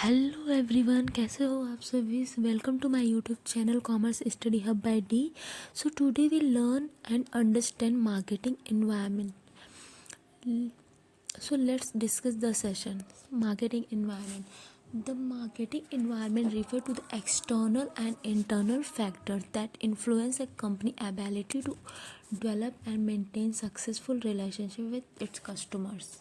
Hello everyone, कैसे हो आप सभी। Welcome to my YouTube channel commerce study hub by D. So today we learn and understand marketing environment. So let's discuss the session. Marketing environment. The marketing environment refers to the external and internal factors that influence a company's ability to develop and maintain successful relationship with its customers.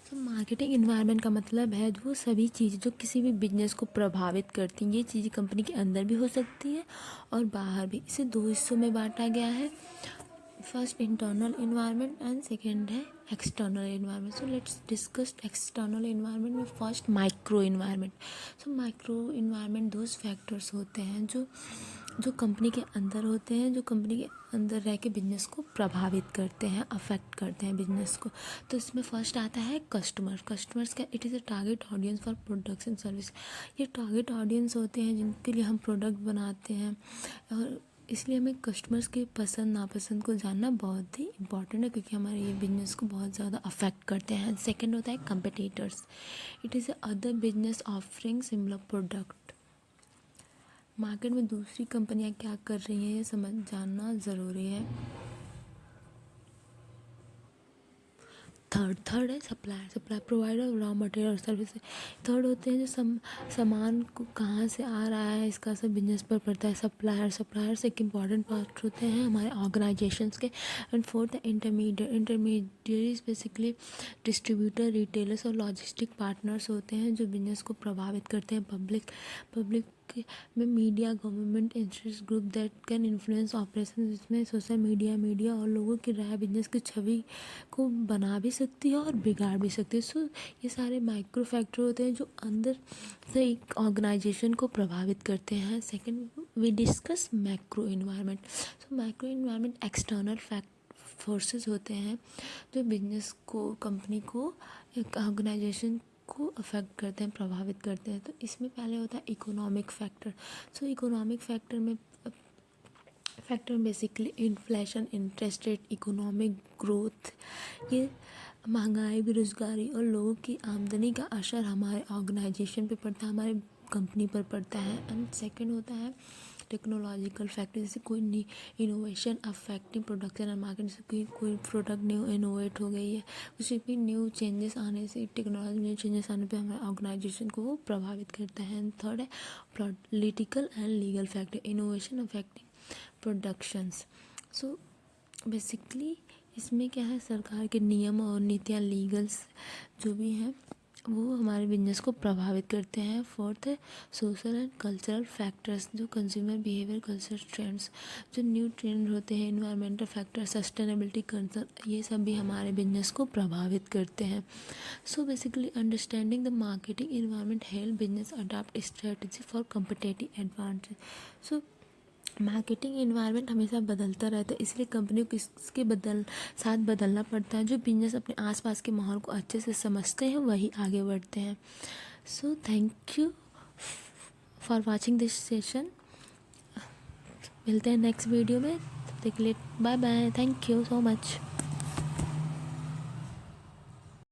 तो marketing environment का मतलब है वो सभी चीज़ें जो किसी भी बिजनेस को प्रभावित करती हैं. ये चीज़ें कंपनी के अंदर भी हो सकती है और बाहर भी. इसे दो हिस्सों में बांटा गया है. First internal environment and second है external environment. So let's discuss external environment में first micro environment. So micro environment those factors होते हैं जो कंपनी के अंदर होते हैं, जो कंपनी के अंदर रह के बिजनेस को प्रभावित करते हैं, अफेक्ट करते हैं बिजनेस को. तो इसमें फर्स्ट आता है कस्टमर्स का. It is a target audience for products and service. ये टारगेट ऑडियंस होते हैं जिनके लिए हम प्रोडक्ट बनाते हैं, और इसलिए हमें कस्टमर्स के पसंद नापसंद को जानना बहुत ही इंपॉर्टेंट है, क्योंकि हमारे ये बिजनेस को बहुत ज़्यादा अफेक्ट करते हैं. सेकेंड होता है competitors. It is other business offering similar product. Market में दूसरी कंपनियां क्या कर रही हैं ये समझ जानना ज़रूरी है. थर्ड है सप्लाई प्रोवाइडर रॉ मटेरियल और सर्विस. थर्ड होते हैं जो सामान को कहाँ से आ रहा है, इसका सब बिजनेस पर पड़ता है. सप्लायर्स एक इम्पॉर्टेंट पार्ट होते हैं हमारे ऑर्गेनाइजेशंस के. एंड फोर्थ है इंटरमीडिएरीज. बेसिकली डिस्ट्रीब्यूटर, रिटेलर्स और लॉजिस्टिक पार्टनर्स होते हैं जो बिजनेस को प्रभावित करते हैं. पब्लिक में media, government, interest group that can influence operation. इसमें सोशल मीडिया और लोगों की राय बिजनेस की छवि को बना भी सकती है और बिगाड़ भी सकती है. सो ये सारे माइक्रो फैक्टर होते हैं जो अंदर से एक ऑर्गेनाइजेशन को प्रभावित करते हैं. Second we discuss macro environment. So macro environment external forces होते हैं जो बिजनेस को, कंपनी को, एक ऑर्गेनाइजेशन को अफेक्ट करते हैं, प्रभावित करते हैं. तो इसमें पहले होता है इकोनॉमिक फैक्टर. सो economic factor basically inflation, interest rate, economic growth. ये महंगाई, बेरोजगारी और लोगों की आमदनी का असर हमारे ऑर्गेनाइजेशन पे पड़ता है, हमारे कंपनी पर पड़ता है. एंड सेकंड होता है टेक्नोलॉजिकल फैक्टर. जैसे कोई innovation affecting production and market. जैसे कोई प्रोडक्ट न्यू इनोवेट हो गई है, कुछ भी न्यू चेंजेस आने से, टेक्नोलॉजी में चेंजेस आने पे हमारे ऑर्गेनाइजेशन को वो प्रभावित करता है. एंड थर्ड है political and legal factor. Innovation affecting productions. So basically इसमें क्या है, सरकार के नियम और नीतियाँ, लीगल्स जो भी हैं वो हमारे बिजनेस को प्रभावित करते हैं. फोर्थ है सोशल एंड कल्चरल फैक्टर्स. जो कंज्यूमर बिहेवियर, कल्चर ट्रेंड्स, जो न्यू ट्रेंड होते हैं, इन्वायरमेंटल फैक्टर, सस्टेनेबिलिटी कंसर्न, ये सब भी हमारे बिजनेस को प्रभावित करते हैं. So basically understanding the marketing environment help business adopt strategy for competitive advantage. So marketing environment हमेशा बदलता रहता है, इसलिए कंपनियों को इसके साथ बदलना पड़ता है. जो बिजनेस अपने आसपास के माहौल को अच्छे से समझते हैं वही आगे बढ़ते हैं. So thank you for watching this session. मिलते हैं नेक्स्ट वीडियो में. तब तक के लिए bye bye. Thank you so much.